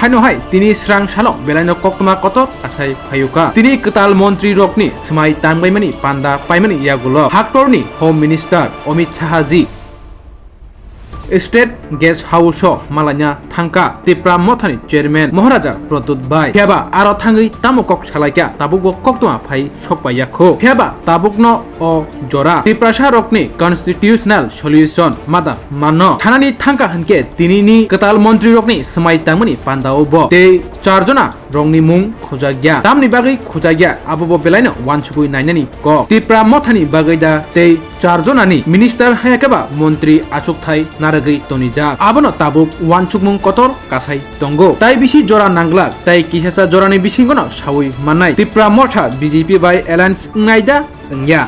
ফাইনো high তিনি স্রাং সালক বেলাইনো Koktwma Kotor asai phayuka তিনি কেতাল মন্ত্রী রকনি সমাই তাংবাইমানি পান্ডা পাইমানি ইয়াগুলো হাকটরনি home minister Amit Shah ji state guest house मालाइना थांका त्रिपुरा मथानि चेयरमैन महाराजा प्रद्युत बाय फेबा आरो थांगै तामुकक सालायका ताबुक Koktwma फाइ सकबायाखो फेबा ताबुकनो अ जरा त्रिपुरा शाहरकनि कन्स्टिट्यूशनल सल्यूशन मादा मानो थानानि थांका हनके तिनिनि केताल मन्त्रि रकनि समाय तांमनि पान्दाओबो ते चारजना रंनि मुं खोजाग्या दामनि बागै खोजाग्या आबोबो बेलायनो वानसुगुइ नायनानि क त्रिपुरा मथानि बागै दा ते चारजनानि मिनिस्टार हायाकेबा मन्त्रि आचुकथाय नारगै तनिजा आबनो ताबुक वानसुगमुं Kotor कासाय दंगो ताइ बिसि जरा नांगला ताइ किसासा जरानि बिसिंगनो सावै माननाय त्रिपुरा मथा बीजेपी बाय एलायन्स नायदा या